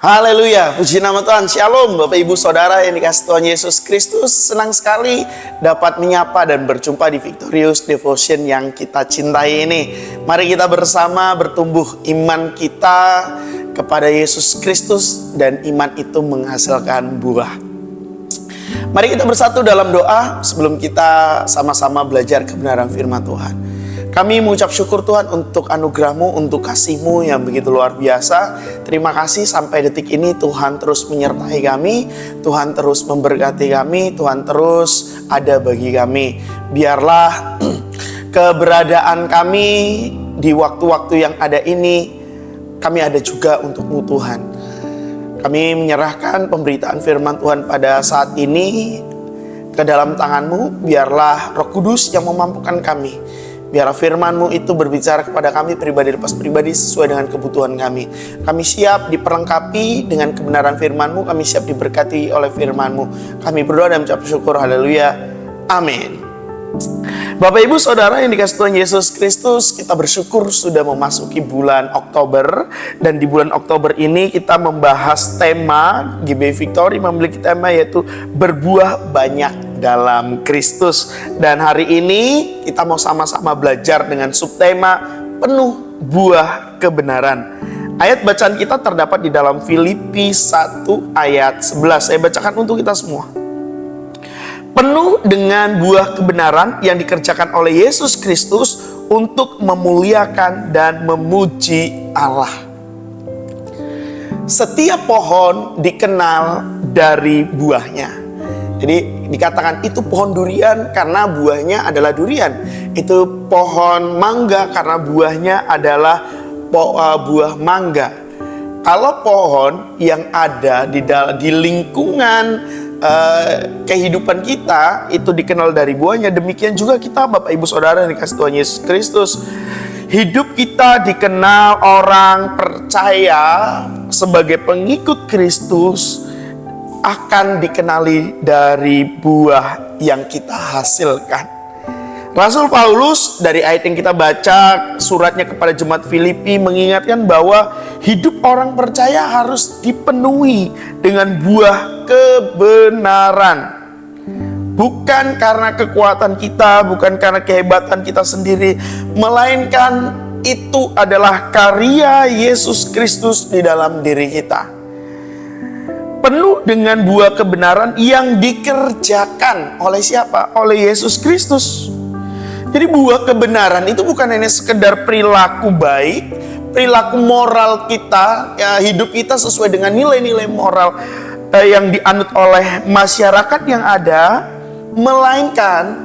Haleluya, puji nama Tuhan. Shalom Bapak Ibu Saudara yang dikasihi Tuhan Yesus Kristus. Senang sekali dapat menyapa dan berjumpa di Victorious Devotion yang kita cintai ini. Mari kita bersama bertumbuh iman kita kepada Yesus Kristus, dan iman itu menghasilkan buah. Mari kita bersatu dalam doa sebelum kita sama-sama belajar kebenaran firman Tuhan. Kami mengucap syukur Tuhan untuk anugerah-Mu, untuk kasih-Mu yang begitu luar biasa. Terima kasih sampai detik ini Tuhan terus menyertai kami, Tuhan terus memberkati kami, Tuhan terus ada bagi kami. Biarlah keberadaan kami di waktu-waktu yang ada ini, kami ada juga untuk-Mu Tuhan. Kami menyerahkan pemberitaan firman Tuhan pada saat ini ke dalam tangan-Mu. Biarlah Roh Kudus yang memampukan kami. Biarlah firman-Mu itu berbicara kepada kami pribadi lepas pribadi sesuai dengan kebutuhan kami. Kami siap diperlengkapi dengan kebenaran firman-Mu. Kami siap diberkati oleh firman-Mu. Kami berdoa dan mengucap syukur. Haleluya. Amin. Bapak Ibu Saudara yang dikasihi Tuhan Yesus Kristus, kita bersyukur sudah memasuki bulan Oktober. Dan di bulan Oktober ini kita membahas tema, GBI Victory memiliki tema yaitu berbuah banyak dalam Kristus. Dan hari ini kita mau sama-sama belajar dengan subtema penuh buah kebenaran. Ayat bacaan kita terdapat di dalam Filipi 1 ayat 11. Saya bacakan untuk kita semua. Penuh dengan buah kebenaran yang dikerjakan oleh Yesus Kristus untuk memuliakan dan memuji Allah. Setiap pohon dikenal dari buahnya. Jadi dikatakan itu pohon durian karena buahnya adalah durian. Itu pohon mangga karena buahnya adalah buah mangga. Kalau pohon yang ada di lingkungan kehidupan kita itu dikenal dari buahnya, demikian juga kita Bapak Ibu Saudara yang dikasihi Tuhan Yesus Kristus. Hidup kita dikenal orang percaya sebagai pengikut Kristus akan dikenali dari buah yang kita hasilkan. Rasul Paulus dari ayat yang kita baca, suratnya kepada jemaat Filipi, mengingatkan bahwa hidup orang percaya harus dipenuhi dengan buah kebenaran. Bukan karena kekuatan kita, bukan karena kehebatan kita sendiri, melainkan itu adalah karya Yesus Kristus di dalam diri kita. Penuh dengan buah kebenaran yang dikerjakan oleh siapa? Oleh Yesus Kristus. Jadi buah kebenaran itu bukan hanya sekedar perilaku baik, perilaku moral kita, ya, hidup kita sesuai dengan nilai-nilai moral yang dianut oleh masyarakat yang ada, melainkan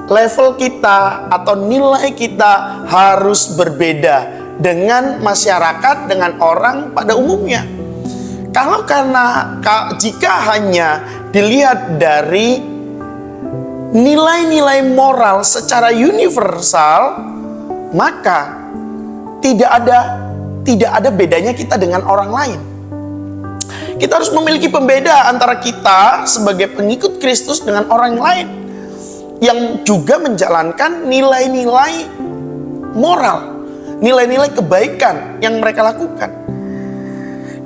level kita atau nilai kita harus berbeda dengan masyarakat, dengan orang pada umumnya. Jika hanya dilihat dari nilai-nilai moral secara universal, maka tidak ada bedanya kita dengan orang lain. Kita harus memiliki pembeda antara kita sebagai pengikut Kristus dengan orang lain yang juga menjalankan nilai-nilai moral, nilai-nilai kebaikan yang mereka lakukan.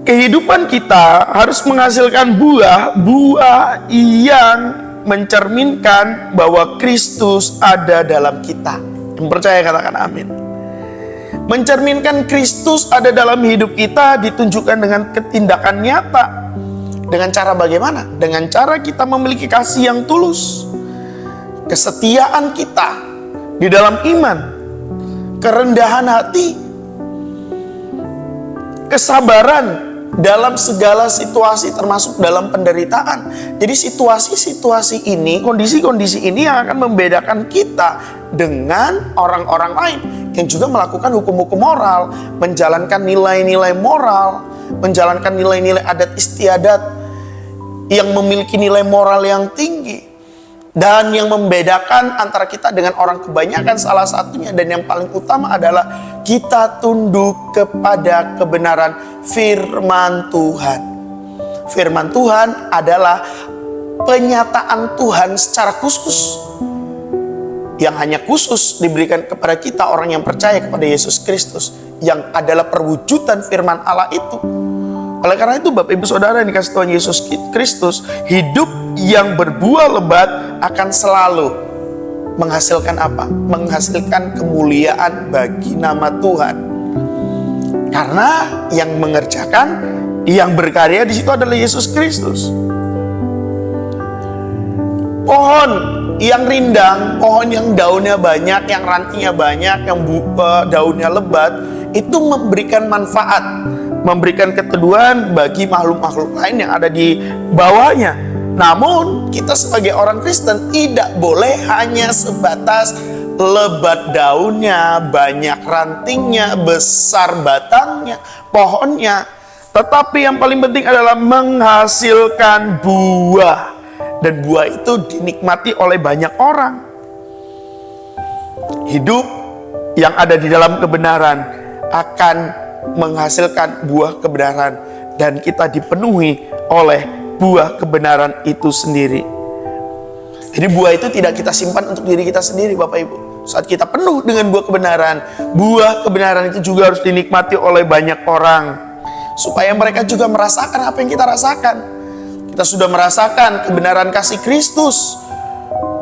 Kehidupan kita harus menghasilkan buah yang mencerminkan bahwa Kristus ada dalam kita. Yang percaya katakan amin. Mencerminkan Kristus ada dalam hidup kita ditunjukkan dengan ketindakan nyata. Dengan cara bagaimana? Dengan cara kita memiliki kasih yang tulus, kesetiaan kita di dalam iman, kerendahan hati, kesabaran dalam segala situasi termasuk dalam penderitaan. Jadi situasi-situasi ini, kondisi-kondisi ini yang akan membedakan kita dengan orang-orang lain yang juga melakukan hukum-hukum moral, menjalankan nilai-nilai moral, menjalankan nilai-nilai adat istiadat yang memiliki nilai moral yang tinggi. Dan yang membedakan antara kita dengan orang kebanyakan salah satunya dan yang paling utama adalah kita tunduk kepada kebenaran firman Tuhan. Firman Tuhan adalah penyataan Tuhan secara khusus, yang hanya khusus diberikan kepada kita orang yang percaya kepada Yesus Kristus, yang adalah perwujudan firman Allah itu. Oleh karena itu Bapak Ibu Saudara yang dikasih Tuhan Yesus Kristus, hidup yang berbuah lebat akan selalu menghasilkan apa? Menghasilkan kemuliaan bagi nama Tuhan. Karena yang mengerjakan, yang berkarya di situ adalah Yesus Kristus. Pohon yang rindang, pohon yang daunnya banyak, yang rantingnya banyak, yang daunnya lebat, itu memberikan manfaat, memberikan keteduhan bagi makhluk-makhluk lain yang ada di bawahnya. Namun kita sebagai orang Kristen tidak boleh hanya sebatas lebat daunnya, banyak rantingnya, besar batangnya, pohonnya. Tetapi yang paling penting adalah menghasilkan buah. Dan buah itu dinikmati oleh banyak orang. Hidup yang ada di dalam kebenaran akan menghasilkan buah kebenaran. Dan kita dipenuhi oleh buah kebenaran itu sendiri. Jadi buah itu tidak kita simpan untuk diri kita sendiri, Bapak Ibu. Saat kita penuh dengan buah kebenaran itu juga harus dinikmati oleh banyak orang, supaya mereka juga merasakan apa yang kita rasakan. Kita sudah merasakan kebenaran kasih Kristus,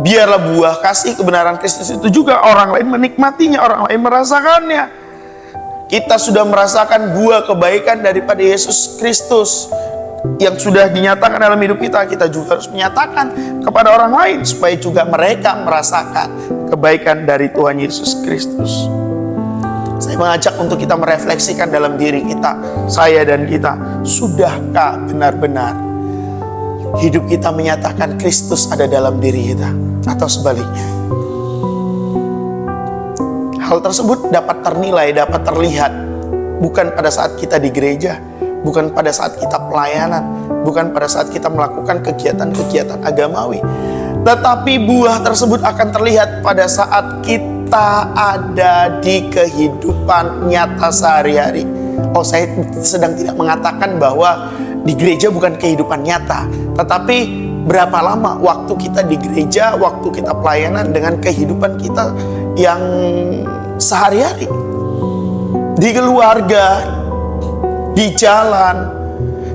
biarlah buah kasih kebenaran Kristus itu juga orang lain menikmatinya, orang lain merasakannya. Kita sudah merasakan buah kebaikan daripada Yesus Kristus yang sudah dinyatakan dalam hidup kita. Kita juga harus menyatakan kepada orang lain supaya juga mereka merasakan kebaikan dari Tuhan Yesus Kristus. Saya mengajak untuk kita merefleksikan dalam diri kita, saya dan kita, sudahkah benar-benar hidup kita menyatakan Kristus ada dalam diri kita, atau sebaliknya? Hal tersebut dapat ternilai, dapat terlihat bukan pada saat kita di gereja, bukan pada saat kita pelayanan, bukan pada saat kita melakukan kegiatan-kegiatan agamawi, tetapi buah tersebut akan terlihat pada saat kita ada di kehidupan nyata sehari-hari. Oh, saya sedang tidak mengatakan bahwa di gereja bukan kehidupan nyata, tetapi berapa lama waktu kita di gereja, waktu kita pelayanan dengan kehidupan kita yang sehari-hari, di keluarga, di jalan,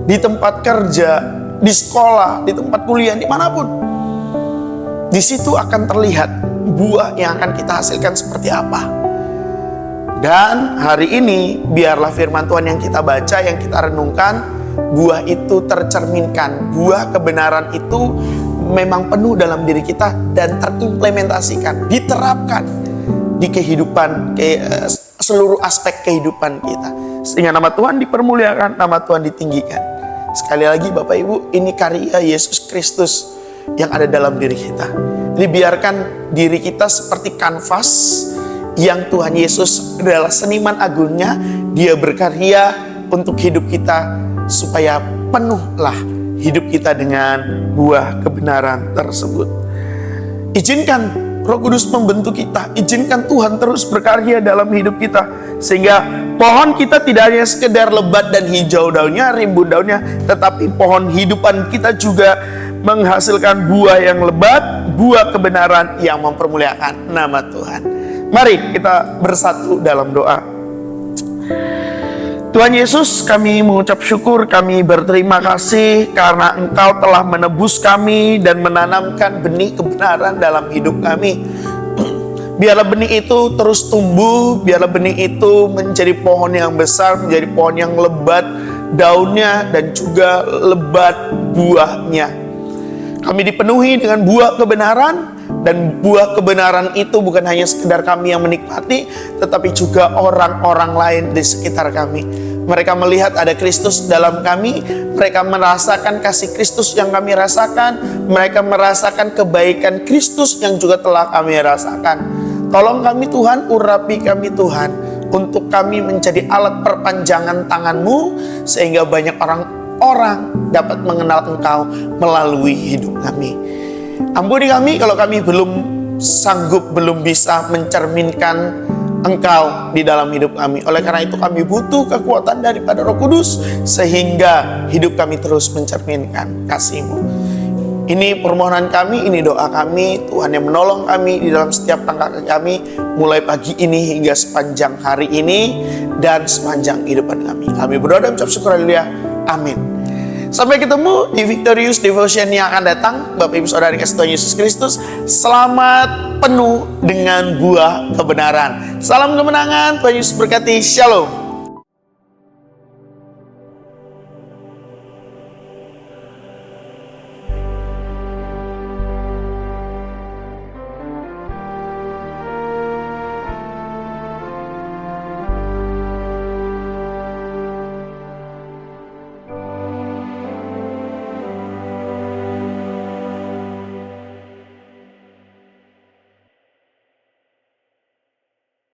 di tempat kerja, di sekolah, di tempat kuliah, dimanapun. Di situ akan terlihat buah yang akan kita hasilkan seperti apa. Dan hari ini biarlah firman Tuhan yang kita baca, yang kita renungkan, buah itu tercerminkan. Buah kebenaran itu memang penuh dalam diri kita dan terimplementasikan, diterapkan di kehidupan, seluruh aspek kehidupan kita. Sehingga nama Tuhan dipermuliakan, nama Tuhan ditinggikan. Sekali lagi Bapak Ibu, ini karya Yesus Kristus yang ada dalam diri kita. Jadi biarkan diri kita seperti kanvas yang Tuhan Yesus adalah seniman agungnya. Dia berkarya untuk hidup kita supaya penuhlah hidup kita dengan buah kebenaran tersebut. Izinkan Roh Kudus membentuk kita, izinkan Tuhan terus berkarya dalam hidup kita, sehingga pohon kita tidak hanya sekedar lebat dan hijau daunnya, rimbun daunnya, tetapi pohon hidupan kita juga menghasilkan buah yang lebat, buah kebenaran yang mempermuliakan nama Tuhan. Mari kita bersatu dalam doa. Tuhan Yesus, kami mengucap syukur, kami berterima kasih karena Engkau telah menebus kami dan menanamkan benih kebenaran dalam hidup kami. Biarlah benih itu terus tumbuh, biarlah benih itu menjadi pohon yang besar, menjadi pohon yang lebat daunnya dan juga lebat buahnya. Kami dipenuhi dengan buah kebenaran, dan buah kebenaran itu bukan hanya sekedar kami yang menikmati, tetapi juga orang-orang lain di sekitar kami. Mereka melihat ada Kristus dalam kami, mereka merasakan kasih Kristus yang kami rasakan, mereka merasakan kebaikan Kristus yang juga telah kami rasakan. Tolong kami Tuhan, urapi kami Tuhan, untuk kami menjadi alat perpanjangan tangan-Mu, sehingga banyak orang dapat mengenal Engkau melalui hidup kami. Ampuni kami kalau kami belum sanggup, belum bisa mencerminkan Engkau di dalam hidup kami. Oleh karena itu kami butuh kekuatan daripada Roh Kudus, sehingga hidup kami terus mencerminkan kasih-Mu. Ini permohonan kami, ini doa kami. Tuhan yang menolong kami di dalam setiap langkah kami, mulai pagi ini hingga sepanjang hari ini dan sepanjang kehidupan kami. Kami berdoa dan ucap syukur, haleluya. Amin. Sampai ketemu di Victorious Devotion yang akan datang. Bapak Ibu Saudara dikasih Tuhan Yesus Kristus, selamat penuh dengan buah kebenaran. Salam kemenangan, Tuhan Yesus berkati. Shalom.